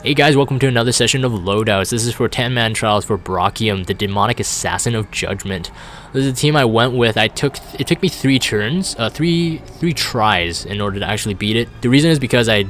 Hey guys, welcome to another session of Loadouts. This is for 10-man trials for Brachium, the demonic assassin of judgment. This is the team I went with. It took me 3 turns, three tries in order to actually beat it. The reason is because I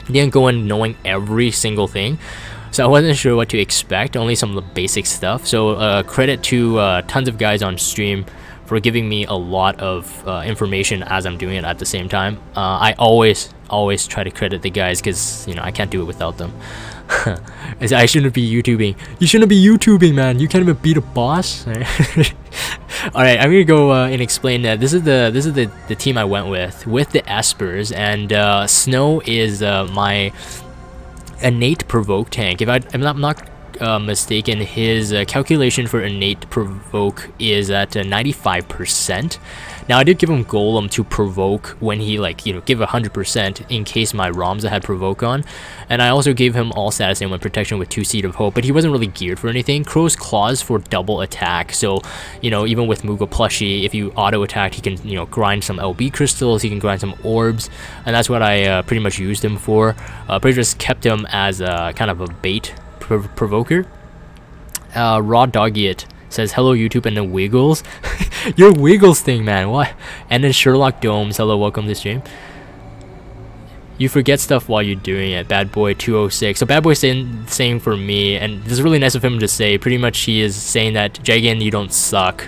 didn't go in knowing every single thing, so I wasn't sure what to expect, only some of the basic stuff. So credit to tons of guys on stream for giving me a lot of information as I'm doing it at the same time. I always try to credit the guys because, you know, I can't do it without them. I shouldn't be YouTubing. You shouldn't be YouTubing, man. You can't even beat a boss. Alright, I'm gonna go and explain that. This is the team I went with the Espers, and Snow is my innate provoke tank. If I'm not mistaken, his calculation for innate provoke is at 95%. Now I did give him golem to provoke when he, like, you know, give 100% in case my Ramza had provoke on, and I also gave him all status and one protection with 2 Seed of Hope, but he wasn't really geared for anything. Crow's Claws for double attack, so, you know, even with Moogle plushie, if you auto attack, he can, you know, grind some LB crystals, he can grind some orbs, and that's what I pretty much used him for. Pretty just kept him as kind of a bait provoker. Raw Doggiet says hello YouTube, and then Wiggles. Your Wiggles thing, man, what? And then Sherlock Domes, hello, welcome to the stream. You forget stuff while you're doing it. Bad Boy 206. So Bad Boy saying for me, and this is really nice of him to say, pretty much he is saying that Jagan, you don't suck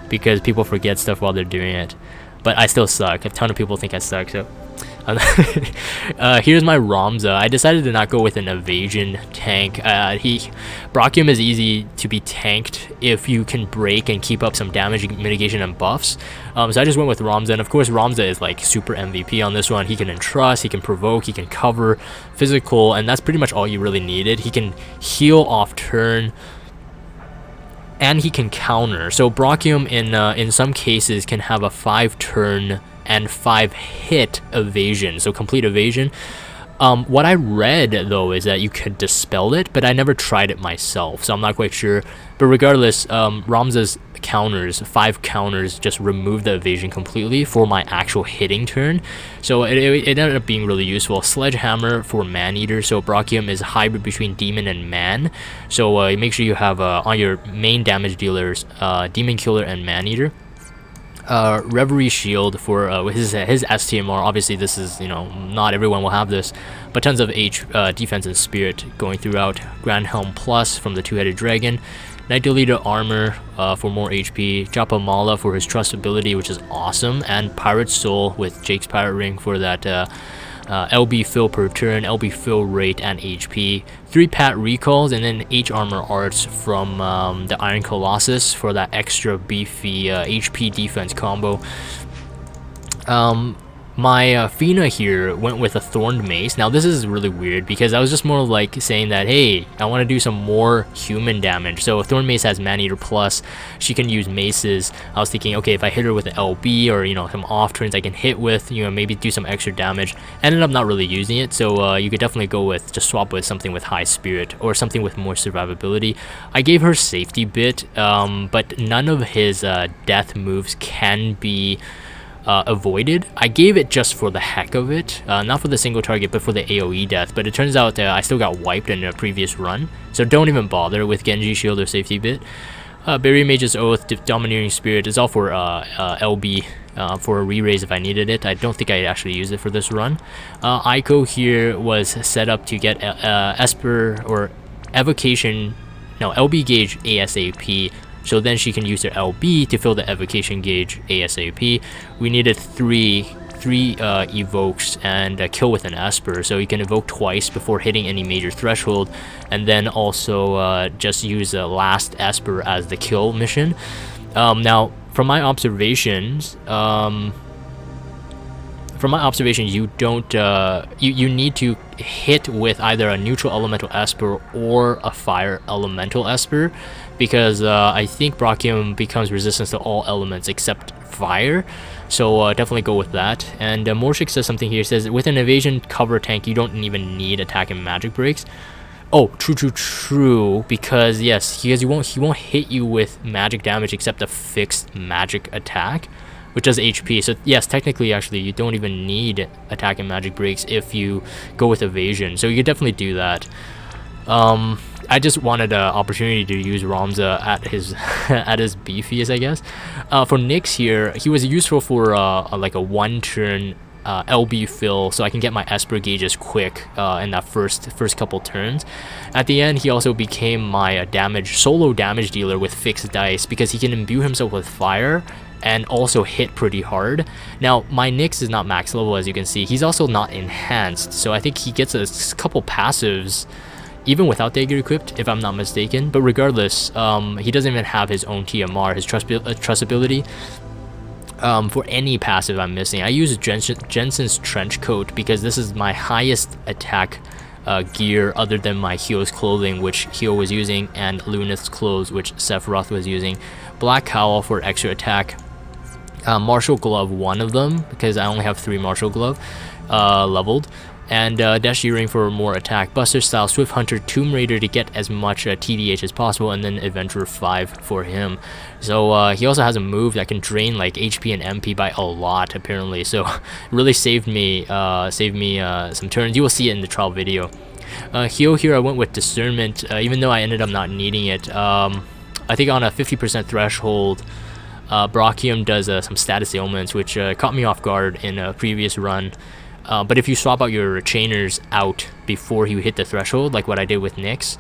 because people forget stuff while they're doing it, but I still suck. A ton of people think I suck, so here's my Ramza. I decided to not go with an evasion tank. Brachium is easy to be tanked if you can break and keep up some damage mitigation and buffs. So I just went with Ramza, and of course Ramza is like super MVP on this one. He can entrust, he can provoke, he can cover, physical, and that's pretty much all you really needed. He can heal off turn, and he can counter. So Brachium in some cases can have a 5-turn and 5-hit evasion, so complete evasion. What I read though is that you could dispel it, but I never tried it myself, so I'm not quite sure. But regardless, Ramza's counters, 5 counters, just remove the evasion completely for my actual hitting turn, so it ended up being really useful. Sledgehammer for Man-Eater, so Brachium is a hybrid between Demon and Man, so make sure you have on your main damage dealers Demon Killer and Man-Eater. Reverie Shield for his STMR. Obviously this is, you know, not everyone will have this, but tons of defense and spirit going throughout. Grand Helm Plus from the 2-headed dragon. Night Deleter armor for more HP. Japa Mala for his trust ability, which is awesome, and Pirate Soul with Jake's Pirate Ring for that LB fill per turn, LB fill rate, and HP. 3 Pat recalls, and then H armor arts from the Iron Colossus for that extra beefy HP defense combo. My Fina here went with a Thorned Mace. Now this is really weird because I was just more like saying that, hey, I want to do some more human damage. So Thorned Mace has Man-Eater plus, she can use maces. I was thinking, okay, if I hit her with an LB or, you know, some off turns I can hit with, you know, maybe do some extra damage. Ended up not really using it, so you could definitely go with, just swap with something with high spirit or something with more survivability. I gave her safety bit, but none of his death moves can be avoided. I gave it just for the heck of it, not for the single target, but for the AoE death. But it turns out I still got wiped in a previous run, so don't even bother with Genji Shield or Safety Bit. Berry Mage's Oath, Domineering Spirit is all for LB, for a re-raise if I needed it. I don't think I actually used it for this run. Aiko here was set up to get Esper or Evocation, no, LB gauge ASAP. So then she can use her LB to fill the evocation gauge ASAP. We needed three evokes and a kill with an Esper, so you can evoke twice before hitting any major threshold, and then also just use the last Esper as the kill mission. Now, from my observations, you don't you need to hit with either a neutral elemental Esper or a fire elemental Esper, because I think Brachium becomes resistant to all elements except fire, so definitely go with that. And Morshik says something here. Says with an evasion cover tank you don't even need attack and magic breaks. Oh, true, because yes, he won't hit you with magic damage except a fixed magic attack. which does HP. So yes, technically, actually, you don't even need attack and magic breaks if you go with evasion. So you could definitely do that. I just wanted an opportunity to use Ramza at his at his beefiest, I guess. For Nyx here, he was useful for like a 1-turn LB fill, so I can get my Esper gauges quick in that first couple turns. At the end, he also became my solo damage dealer with fixed dice, because he can imbue himself with fire and also hit pretty hard. Now, my Nyx is not max level, as you can see. He's also not enhanced, so I think he gets a couple passives even without dagger equipped, if I'm not mistaken. But regardless, he doesn't even have his own TMR, his trust ability. For any passive I'm missing, I use Jensen's trench coat because this is my highest attack gear other than my Hyo's clothing, which Hyo was using, and Lunith's clothes, which Sephiroth was using. Black cowl for extra attack. Martial glove, one of them, because I only have 3 martial glove leveled. And Dash Earring for more attack. Buster Style, Swift Hunter, Tomb Raider to get as much TDH as possible, and then Adventurer 5 for him. So he also has a move that can drain like HP and MP by a lot, apparently. So it really saved me some turns. You will see it in the trial video. Hyo here, I went with Discernment, even though I ended up not needing it. I think on a 50% threshold, Brachium does some status ailments, which caught me off guard in a previous run. But if you swap out your chainers out before you hit the threshold, like what I did with Nyx,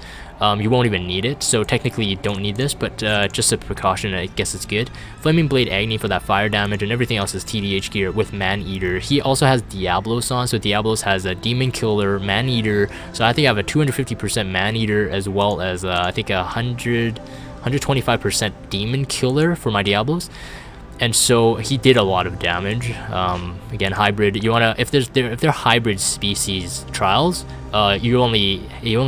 you won't even need it. So technically you don't need this, but just a precaution, I guess it's good. Flaming Blade Agni for that fire damage, and everything else is TDH gear with Man-Eater. He also has Diablos on, so Diablos has a Demon Killer, Man-Eater, so I think I have a 250% Man-Eater, as well as I think 125% Demon Killer for my Diablos. And so he did a lot of damage. Again, hybrid. You wanna, if they're hybrid species trials, you only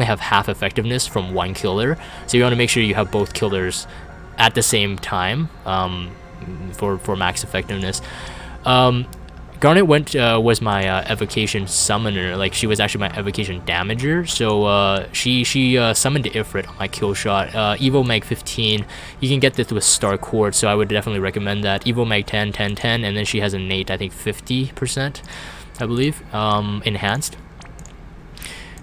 have half effectiveness from 1 killer. So you want to make sure you have both killers at the same time for max effectiveness. Garnet was my evocation summoner. Like, she was actually my evocation damager. So she summoned Ifrit on my kill shot. Evo Mag 15. You can get this with Star Quartz, so I would definitely recommend that. Evo Mag 10, 10, 10, and then she has innate, I think 50%, I believe, enhanced.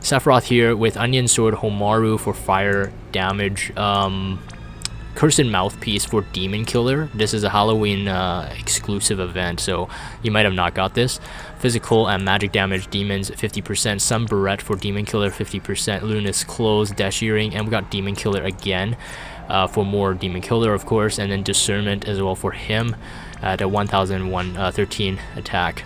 Sephiroth here with Onion Sword, Homaru for fire damage. Cursed Mouthpiece for Demon Killer. This is a Halloween exclusive event, so you might have not got this. Physical and magic damage, demons 50%. Sun Barrette for Demon Killer 50%. Luna's Clothes, Dash Earring, and we got Demon Killer again for more Demon Killer, of course, and then Discernment as well for him at a 1013 attack.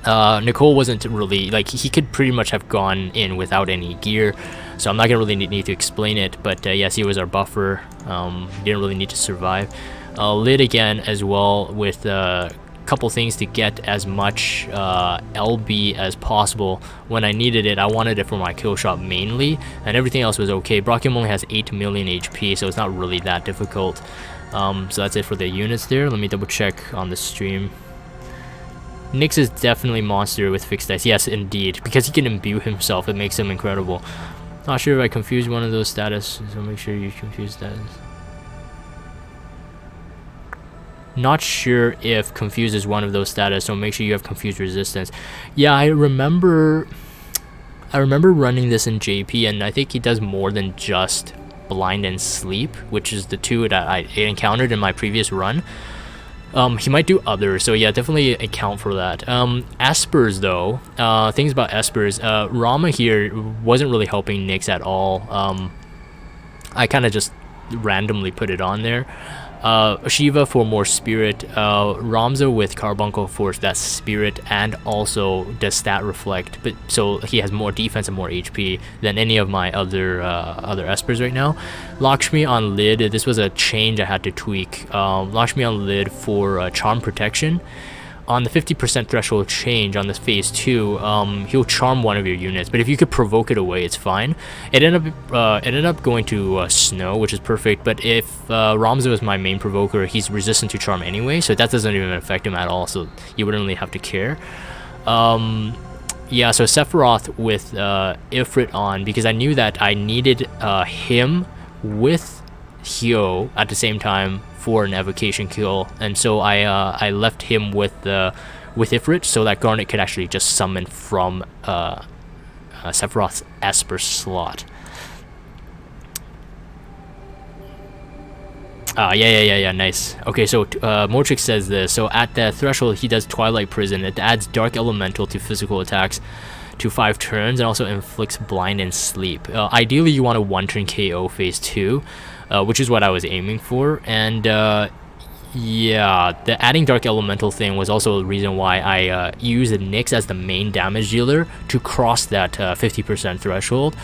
Nicole wasn't really, like, he could pretty much have gone in without any gear, so I'm not gonna really need to explain it, but yes, he was our buffer. Didn't really need to survive. Lid again as well with a couple things to get as much LB as possible. When I needed it, I wanted it for my kill shot mainly, and everything else was okay. Brachium only has 8 million HP, so it's not really that difficult. So that's it for the units there. Let me double check on the stream. Nyx is definitely monster with fixed dice. Yes, indeed. Because he can imbue himself, it makes him incredible. Not sure if I confused one of those status, so make sure you confuse status. Not sure if confuse is one of those status, so make sure you have confused resistance. Yeah, I remember running this in JP, and I think he does more than just blind and sleep, which is the 2 that I encountered in my previous run. He might do others, so yeah, definitely account for that. Espers though, things about Espers, Rama here wasn't really helping Nyx at all. I kind of just randomly put it on there. Shiva for more spirit, Ramza with Carbuncle for that spirit, and also does stat reflect, but so he has more defense and more HP than any of my other Espers right now. Lakshmi on Lid, this was a change I had to tweak. Lakshmi on Lid for charm protection. On the 50% threshold change on this phase 2, he'll charm one of your units, but if you could provoke it away, it's fine. It ended up going to Snow, which is perfect, but if Ramza was my main provoker, he's resistant to charm anyway, so that doesn't even affect him at all, so you wouldn't really have to care. Yeah, so Sephiroth with Ifrit on, because I knew that I needed him with Hyo at the same time for an evocation kill, and so I left him with Ifrit so that Garnet could actually just summon from Sephiroth's Esper slot. Yeah, nice. Okay, so Mortrix says this. So at the threshold, he does Twilight Prison. It adds Dark Elemental to physical attacks to 5 turns and also inflicts Blind and Sleep. Ideally, you want a 1-turn KO phase 2, which is what I was aiming for. And yeah, the adding Dark Elemental thing was also the reason why I used Nyx as the main damage dealer to cross that 50% threshold.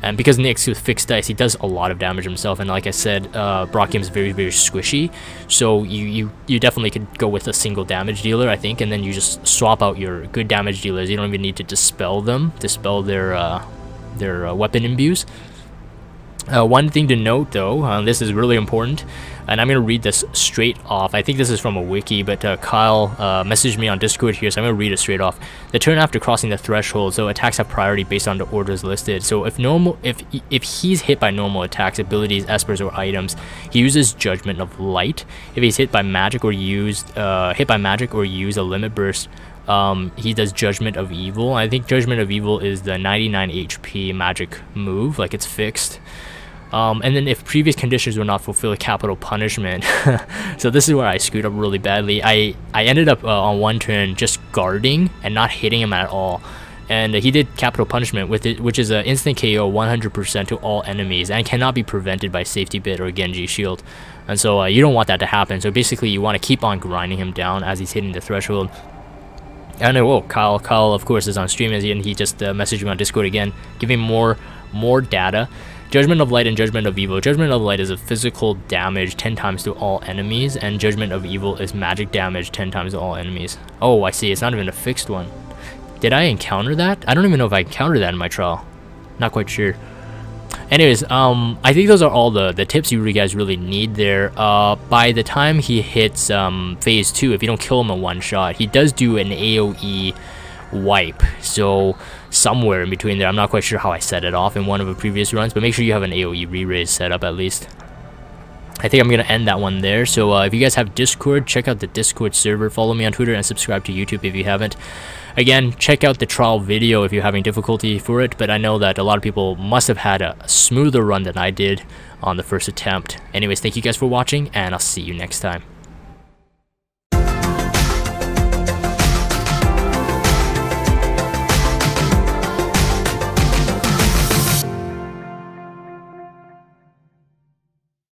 And because Nyx with fixed dice, he does a lot of damage himself, and like I said, Brachium is very, very squishy, so you definitely could go with a single damage dealer, I think, and then you just swap out your good damage dealers. You don't even need to dispel their weapon imbues. One thing to note though, this is really important, and I'm going to read this straight off. I think this is from a wiki, but Kyle messaged me on Discord here, so I'm going to read it straight off. The turn after crossing the threshold, so attacks have priority based on the orders listed. So if he's hit by normal attacks, abilities, espers, or items, he uses Judgment of Light. If he's hit by magic or use a limit burst, he does Judgment of Evil. I think Judgment of Evil is the 99 HP magic move, like it's fixed. And then if previous conditions were not fulfilled, capital punishment. So this is where I screwed up really badly. I ended up on 1 turn just guarding and not hitting him at all. And he did capital punishment with it, which is an instant KO 100% to all enemies and cannot be prevented by safety bit or Genji shield. And so you don't want that to happen. So basically you want to keep on grinding him down as he's hitting the threshold. I know, oh, Kyle of course is on stream, and he just messaged me on Discord again, giving more data. Judgment of Light and Judgment of Evil. Judgment of Light is a physical damage 10 times to all enemies, and Judgment of Evil is magic damage 10 times to all enemies. Oh, I see, it's not even a fixed one. Did I encounter that? I don't even know if I encountered that in my trial. Not quite sure. Anyways, I think those are all the tips you guys really need there. By the time he hits phase 2, if you don't kill him in 1 shot, he does do an AoE wipe, so somewhere in between there. I'm not quite sure how I set it off in one of the previous runs, but make sure you have an AoE re-raise set up at least. I think I'm going to end that one there. So if you guys have Discord, check out the Discord server, follow me on Twitter, and subscribe to YouTube if you haven't. Again, check out the trial video if you're having difficulty for it, but I know that a lot of people must have had a smoother run than I did on the first attempt. Anyways, thank you guys for watching, and I'll see you next time.